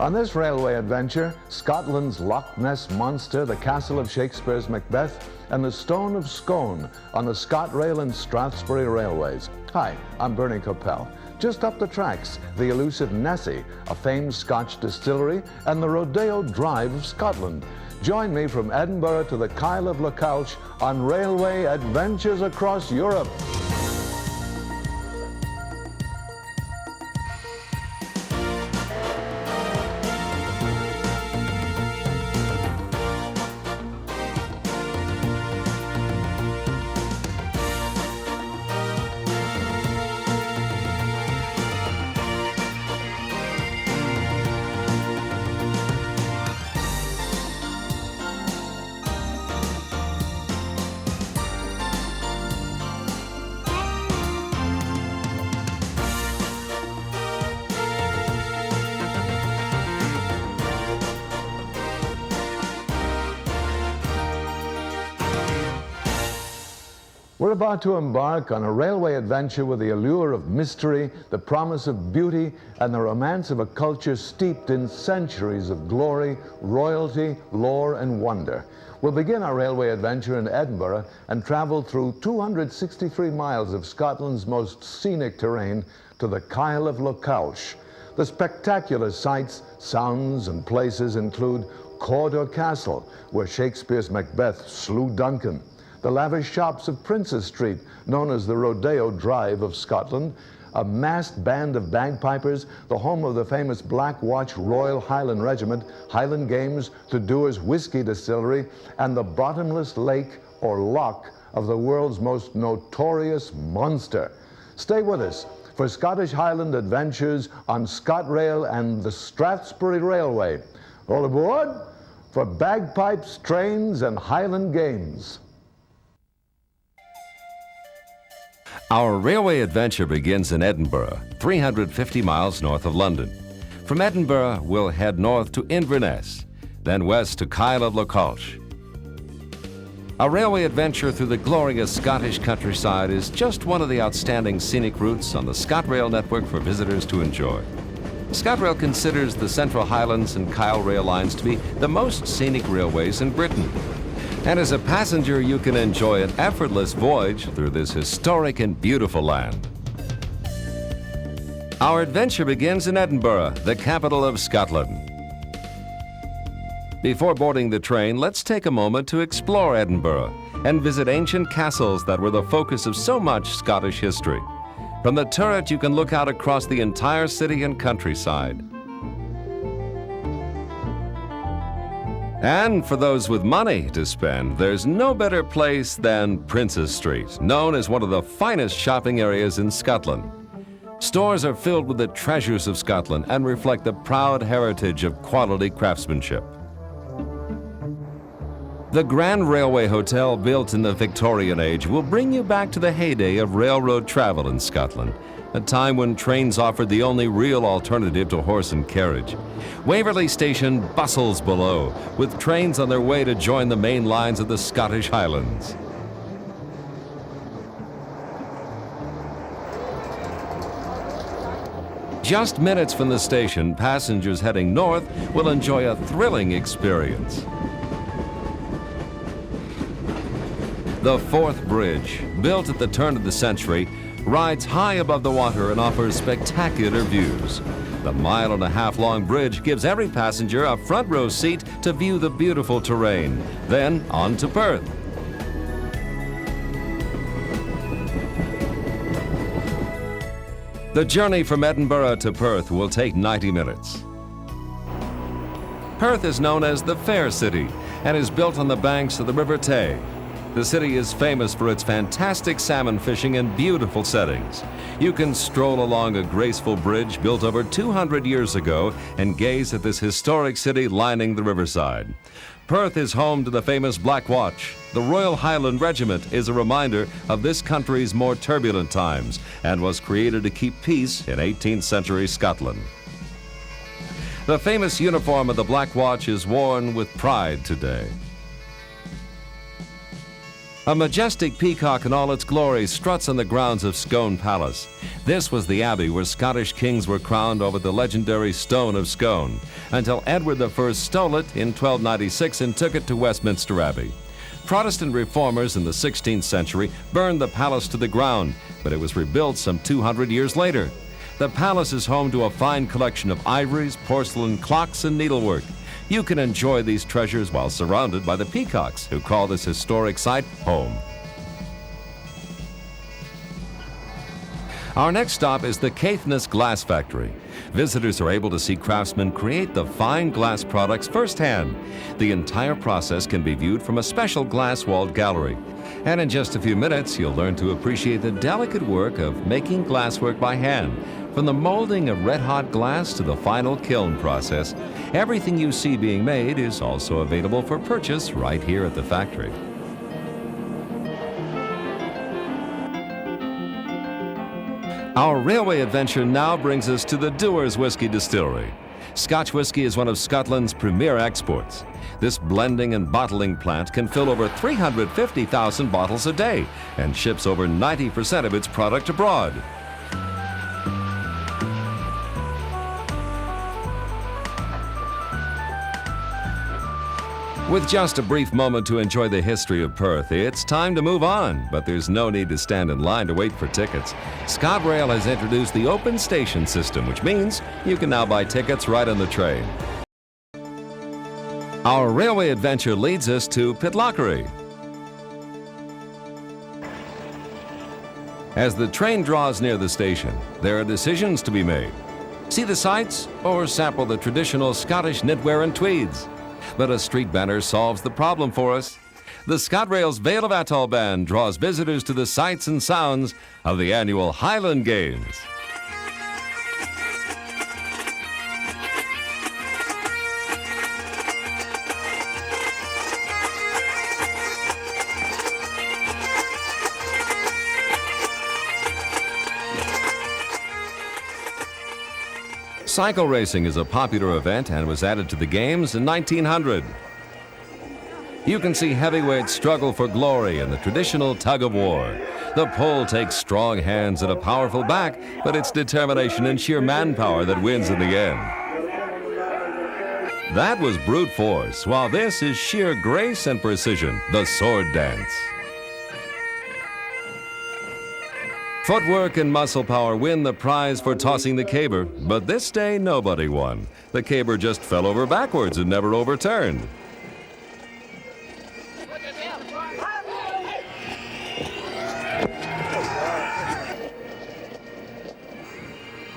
On this railway adventure, Scotland's Loch Ness monster, the castle of Shakespeare's Macbeth, and the stone of Scone on the ScotRail and Strathspey Railways. Hi, I'm Bernie Coppell. Just up the tracks, the elusive Nessie, a famed Scotch distillery, and the Rodeo Drive of Scotland. Join me from Edinburgh to the Kyle of Loch on railway adventures across Europe. We're about to embark on a railway adventure with the allure of mystery, the promise of beauty, and the romance of a culture steeped in centuries of glory, royalty, lore, and wonder. We'll begin our railway adventure in Edinburgh and travel through 263 miles of Scotland's most scenic terrain to the Kyle of Loch. The spectacular sights, sounds, and places include Cawdor Castle, where Shakespeare's Macbeth slew Duncan; the lavish shops of Princes Street, known as the Rodeo Drive of Scotland; a massed band of bagpipers, the home of the famous Black Watch Royal Highland Regiment; Highland Games, the Dewar's Whiskey Distillery; and the bottomless lake, or loch, of the world's most notorious monster. Stay with us for Scottish Highland adventures on ScotRail and the Strathspey Railway. All aboard for bagpipes, trains, and Highland Games. Our railway adventure begins in Edinburgh, 350 miles north of London. From Edinburgh, we'll head north to Inverness, then west to Kyle of Loch. A railway adventure through the glorious Scottish countryside is just one of the outstanding scenic routes on the ScotRail network for visitors to enjoy. ScotRail considers the Central Highlands and Kyle rail lines to be the most scenic railways in Britain. And as a passenger, you can enjoy an effortless voyage through this historic and beautiful land. Our adventure begins in Edinburgh, the capital of Scotland. Before boarding the train, let's take a moment to explore Edinburgh and visit ancient castles that were the focus of so much Scottish history. From the turret, you can look out across the entire city and countryside. And for those with money to spend, there's no better place than Princes Street, known as one of the finest shopping areas in Scotland. Stores are filled with the treasures of Scotland and reflect the proud heritage of quality craftsmanship. The Grand Railway Hotel, built in the Victorian age, will bring you back to the heyday of railroad travel in Scotland, a time when trains offered the only real alternative to horse and carriage. Waverley Station bustles below, with trains on their way to join the main lines of the Scottish Highlands. Just minutes from the station, passengers heading north will enjoy a thrilling experience. The Forth Bridge, built at the turn of the century, rides high above the water and offers spectacular views. The mile-and-a-half-long bridge gives every passenger a front row seat to view the beautiful terrain. Then on to Perth. The journey from Edinburgh to Perth will take 90 minutes. Perth is known as the Fair City and is built on the banks of the River Tay. The city is famous for its fantastic salmon fishing and beautiful settings. You can stroll along a graceful bridge built over 200 years ago and gaze at this historic city lining the riverside. Perth is home to the famous Black Watch. The Royal Highland Regiment is a reminder of this country's more turbulent times and was created to keep peace in 18th century Scotland. The famous uniform of the Black Watch is worn with pride today. A majestic peacock in all its glory struts on the grounds of Scone Palace. This was the abbey where Scottish kings were crowned over the legendary stone of Scone, until Edward I stole it in 1296 and took it to Westminster Abbey. Protestant reformers in the 16th century burned the palace to the ground, but it was rebuilt some 200 years later. The palace is home to a fine collection of ivories, porcelain, clocks, and needlework. You can enjoy these treasures while surrounded by the peacocks who call this historic site home. Our next stop is the Caithness Glass Factory. Visitors are able to see craftsmen create the fine glass products firsthand. The entire process can be viewed from a special glass-walled gallery. And in just a few minutes, you'll learn to appreciate the delicate work of making glasswork by hand. From the molding of red-hot glass to the final kiln process, everything you see being made is also available for purchase right here at the factory. Our railway adventure now brings us to the Dewar's Whiskey Distillery. Scotch whiskey is one of Scotland's premier exports. This blending and bottling plant can fill over 350,000 bottles a day and ships over 90% of its product abroad. With just a brief moment to enjoy the history of Perth, it's time to move on, but there's no need to stand in line to wait for tickets. ScotRail has introduced the open station system, which means you can now buy tickets right on the train. Our railway adventure leads us to Pitlochry. As the train draws near the station, there are decisions to be made. See the sights or sample the traditional Scottish knitwear and tweeds? But a street banner solves the problem for us. The ScotRail's Vale of Atholl Band draws visitors to the sights and sounds of the annual Highland Games. Cycle racing is a popular event and was added to the games in 1900. You can see heavyweights struggle for glory in the traditional tug of war. The pole takes strong hands and a powerful back, but it's determination and sheer manpower that wins in the end. That was brute force, while this is sheer grace and precision, the sword dance. Footwork and muscle power win the prize for tossing the caber, but this day nobody won. The caber just fell over backwards and never overturned.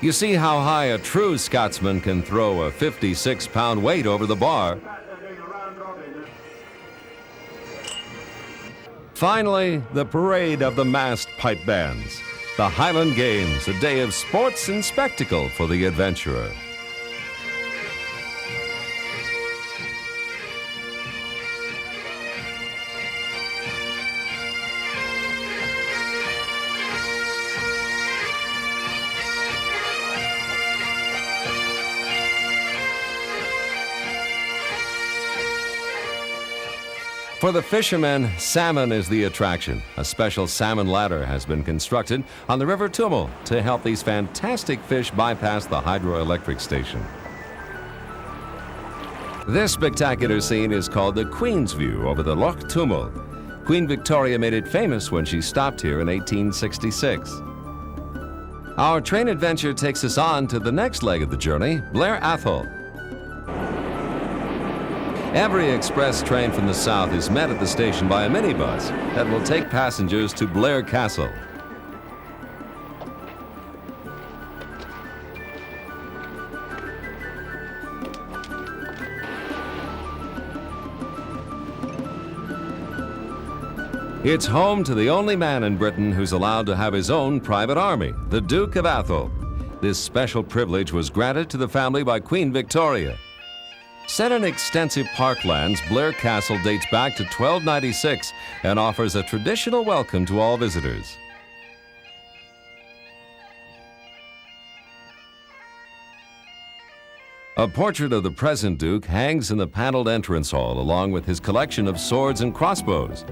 You see how high a true Scotsman can throw a 56-pound weight over the bar. Finally, the parade of the massed pipe bands. The Highland Games, a day of sports and spectacle for the adventurer. For the fishermen, salmon is the attraction. A special salmon ladder has been constructed on the River Tummel to help these fantastic fish bypass the hydroelectric station. This spectacular scene is called the Queen's View over the Loch Tummel. Queen Victoria made it famous when she stopped here in 1866. Our train adventure takes us on to the next leg of the journey, Blair Atholl. Every express train from the south is met at the station by a minibus that will take passengers to Blair Castle. It's home to the only man in Britain who's allowed to have his own private army, the Duke of Atholl. This special privilege was granted to the family by Queen Victoria. Set in extensive parklands, Blair Castle dates back to 1296 and offers a traditional welcome to all visitors. A portrait of the present Duke hangs in the paneled entrance hall along with his collection of swords and crossbows.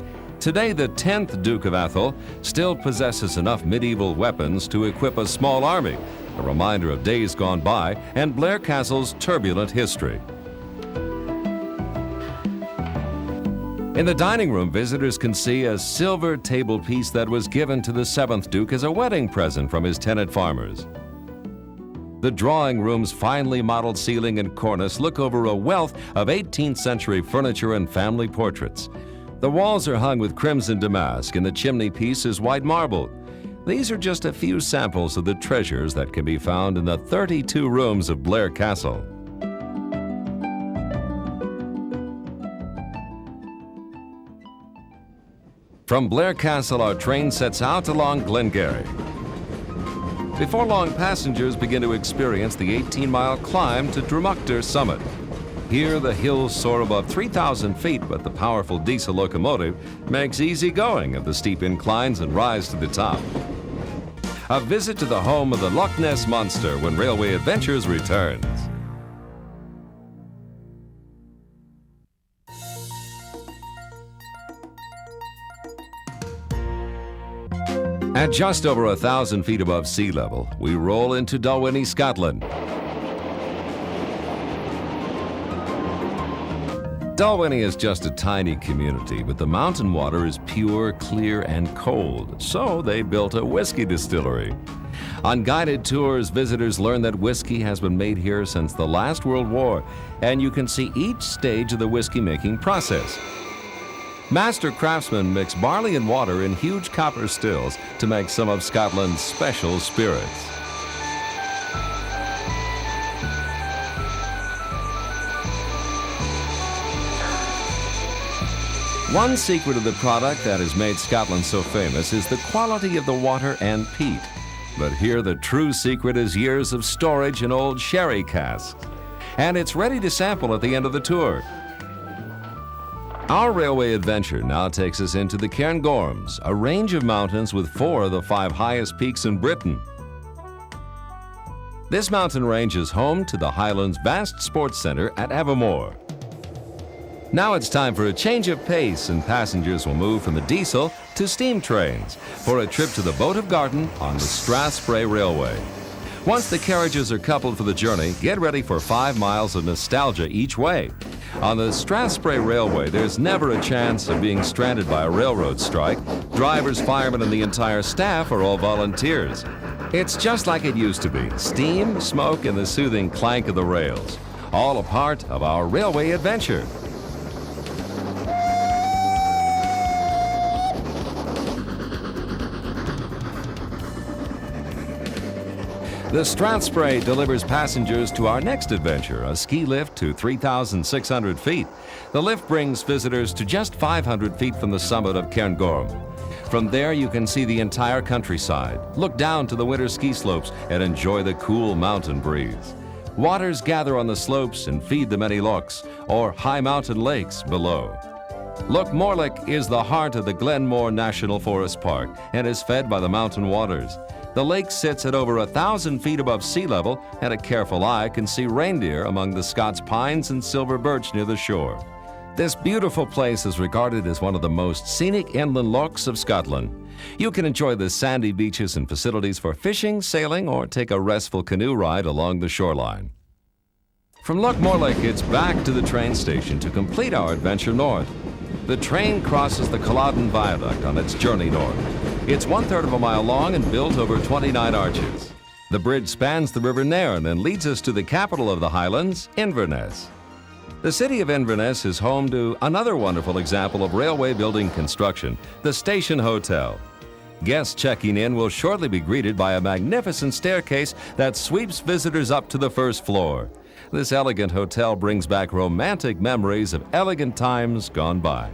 Today, the 10th Duke of Atholl still possesses enough medieval weapons to equip a small army, a reminder of days gone by and Blair Castle's turbulent history. In the dining room, visitors can see a silver table piece that was given to the 7th Duke as a wedding present from his tenant farmers. The drawing room's finely modeled ceiling and cornice look over a wealth of 18th century furniture and family portraits. The walls are hung with crimson damask and the chimney piece is white marble. These are just a few samples of the treasures that can be found in the 32 rooms of Blair Castle. From Blair Castle, our train sets out along Glengarry. Before long, passengers begin to experience the 18-mile climb to Drummuchter summit. Here, the hills soar above 3,000 feet, but the powerful diesel locomotive makes easy going of the steep inclines and rise to the top. A visit to the home of the Loch Ness monster when Railway Adventures returns. At just over 1,000 feet above sea level, we roll into Dalwhinnie, Scotland. Dalwhinnie is just a tiny community, but the mountain water is pure, clear, and cold, so they built a whiskey distillery. On guided tours, visitors learn that whiskey has been made here since the last World War, and you can see each stage of the whiskey-making process. Master craftsmen mix barley and water in huge copper stills to make some of Scotland's special spirits. One secret of the product that has made Scotland so famous is the quality of the water and peat. But here the true secret is years of storage in old sherry casks. And it's ready to sample at the end of the tour. Our railway adventure now takes us into the Cairngorms, a range of mountains with 4 of the 5 highest peaks in Britain. This mountain range is home to the Highland's vast sports centre at Abermore. Now it's time for a change of pace, and passengers will move from the diesel to steam trains for a trip to the Boat of Garden on the Strathspey Railway. Once the carriages are coupled for the journey, get ready for 5 miles of nostalgia each way. On the Strathspey Railway, there's never a chance of being stranded by a railroad strike. Drivers, firemen, and the entire staff are all volunteers. It's just like it used to be. Steam, smoke, and the soothing clank of the rails. All a part of our railway adventure. The Strathspey delivers passengers to our next adventure, a ski lift to 3,600 feet. The lift brings visitors to just 500 feet from the summit of Cairngorm. From there, you can see the entire countryside, look down to the winter ski slopes, and enjoy the cool mountain breeze. Waters gather on the slopes and feed the many lochs, or high mountain lakes, below. Loch Morlich is the heart of the Glenmore National Forest Park and is fed by the mountain waters. The lake sits at over 1,000 feet above sea level, and a careful eye can see reindeer among the Scots pines and silver birch near the shore. This beautiful place is regarded as one of the most scenic inland lochs of Scotland. You can enjoy the sandy beaches and facilities for fishing, sailing, or take a restful canoe ride along the shoreline. From Loch Morlich, it's back to the train station to complete our adventure north. The train crosses the Culloden Viaduct on its journey north. It's 1/3 of a mile long and built over 29 arches. The bridge spans the River Nairn and leads us to the capital of the Highlands, Inverness. The city of Inverness is home to another wonderful example of railway building construction, the Station Hotel. Guests checking in will shortly be greeted by a magnificent staircase that sweeps visitors up to the first floor. This elegant hotel brings back romantic memories of elegant times gone by.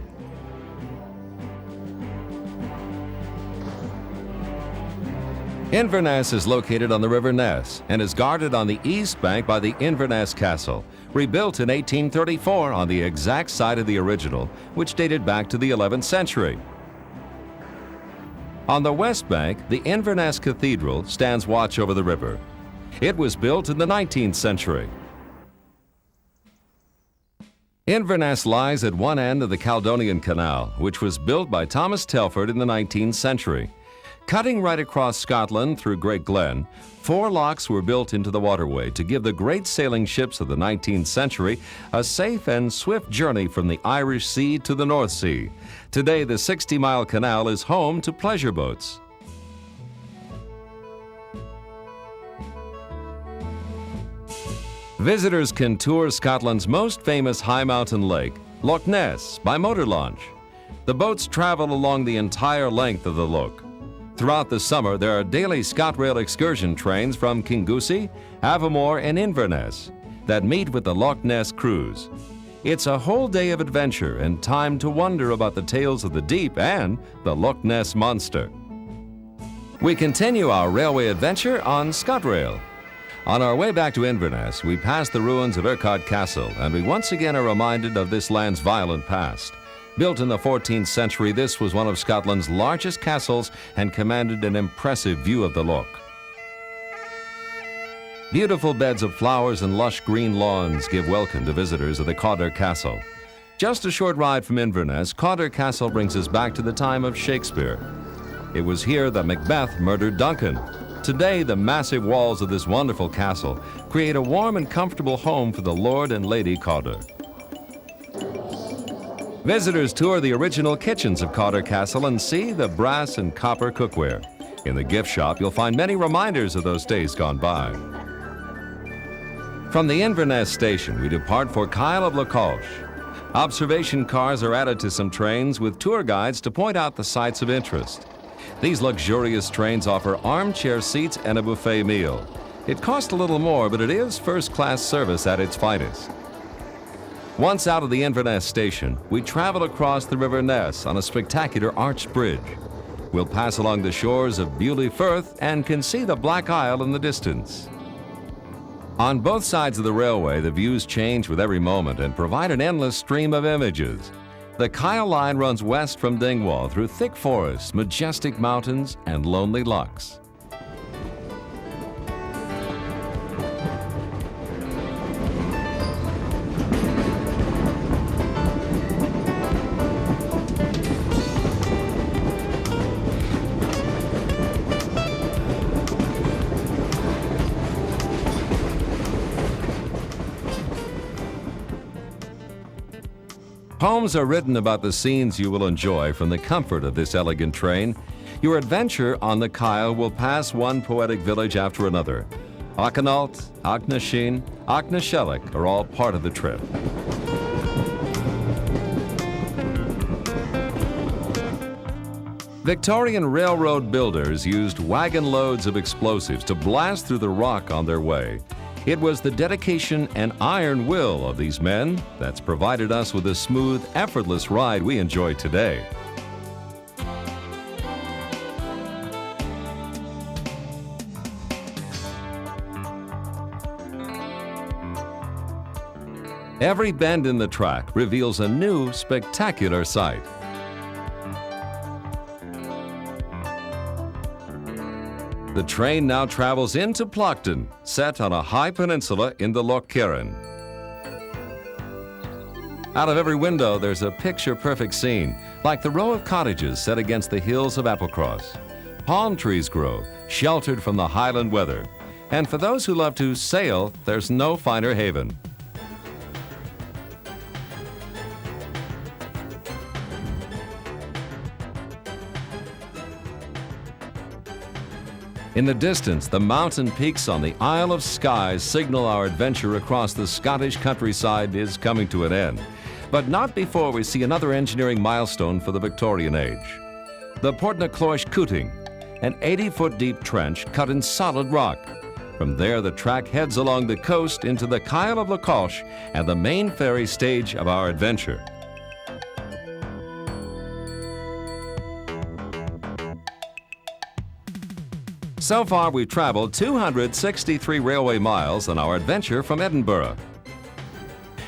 Inverness is located on the River Ness and is guarded on the east bank by the Inverness Castle, rebuilt in 1834 on the exact site of the original, which dated back to the 11th century. On the west bank, the Inverness Cathedral stands watch over the river. It was built in the 19th century. Inverness lies at one end of the Caledonian Canal, which was built by Thomas Telford in the 19th century. Cutting right across Scotland through Great Glen, 4 locks were built into the waterway to give the great sailing ships of the 19th century a safe and swift journey from the Irish Sea to the North Sea. Today, the 60-mile canal is home to pleasure boats. Visitors can tour Scotland's most famous high mountain lake, Loch Ness, by motor launch. The boats travel along the entire length of the loch. Throughout the summer, there are daily ScotRail excursion trains from Kingussie, Avamore, and Inverness that meet with the Loch Ness cruise. It's a whole day of adventure and time to wonder about the tales of the deep and the Loch Ness monster. We continue our railway adventure on ScotRail. On our way back to Inverness, we pass the ruins of Urquhart Castle, and we once again are reminded of this land's violent past. Built in the 14th century, this was one of Scotland's largest castles and commanded an impressive view of the Loch. Beautiful beds of flowers and lush green lawns give welcome to visitors of the Cawdor Castle. Just a short ride from Inverness, Cawdor Castle brings us back to the time of Shakespeare. It was here that Macbeth murdered Duncan. Today, the massive walls of this wonderful castle create a warm and comfortable home for the Lord and Lady Cawdor. Visitors tour the original kitchens of Cawdor Castle and see the brass and copper cookware. In the gift shop, you'll find many reminders of those days gone by. From the Inverness station, we depart for Kyle of Loch. Observation cars are added to some trains with tour guides to point out the sites of interest. These luxurious trains offer armchair seats and a buffet meal. It costs a little more, but it is first-class service at its finest. Once out of the Inverness station, we travel across the River Ness on a spectacular arched bridge. We'll pass along the shores of Bewley Firth and can see the Black Isle in the distance. On both sides of the railway, the views change with every moment and provide an endless stream of images. The Kyle line runs west from Dingwall through thick forests, majestic mountains, and lonely lochs. Poems are written about the scenes you will enjoy from the comfort of this elegant train. Your adventure on the Kyle will pass one poetic village after another. Auchnault, Auchnasheen, Auchnashellick are all part of the trip. Victorian railroad builders used wagon loads of explosives to blast through the rock on their way. It was the dedication and iron will of these men that's provided us with the smooth, effortless ride we enjoy today. Every bend in the track reveals a new, spectacular sight. The train now travels into Plockton, set on a high peninsula in the Loch Carron. Out of every window, there's a picture-perfect scene, like the row of cottages set against the hills of Applecross. Palm trees grow, sheltered from the Highland weather. And for those who love to sail, there's no finer haven. In the distance, the mountain peaks on the Isle of Skye signal our adventure across the Scottish countryside is coming to an end. But not before we see another engineering milestone for the Victorian age. The Portnacloish Cooting, an 80-foot deep trench cut in solid rock. From there, the track heads along the coast into the Kyle of Loch and the main ferry stage of our adventure. So far, we've traveled 263 railway miles on our adventure from Edinburgh.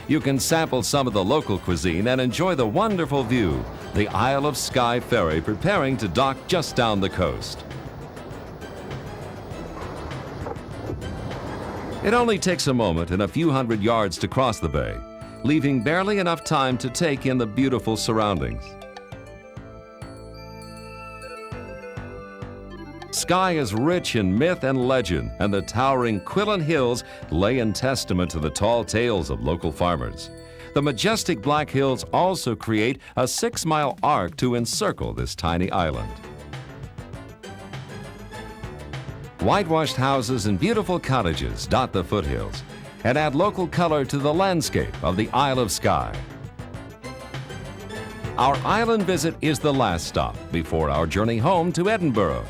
You can sample some of the local cuisine and enjoy the wonderful view, the Isle of Skye ferry preparing to dock just down the coast. It only takes a moment and a few hundred yards to cross the bay. leaving barely enough time to take in the beautiful surroundings. Skye is rich in myth and legend, and the towering Quillen Hills lay in testament to the tall tales of local farmers. The majestic Black Hills also create a 6-mile arc to encircle this tiny island. Whitewashed houses and beautiful cottages dot the foothills and add local color to the landscape of the Isle of Skye. Our island visit is the last stop before our journey home to Edinburgh.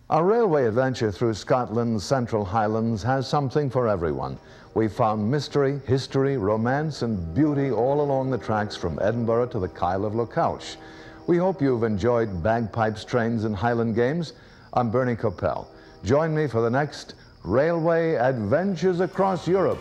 Our railway adventure through Scotland's Central Highlands has something for everyone. We found mystery, history, romance, and beauty all along the tracks from Edinburgh to the Kyle of Loch. We hope you've enjoyed bagpipes, trains, and Highland games. I'm Bernie Coppell. Join me for the next Railway Adventures Across Europe.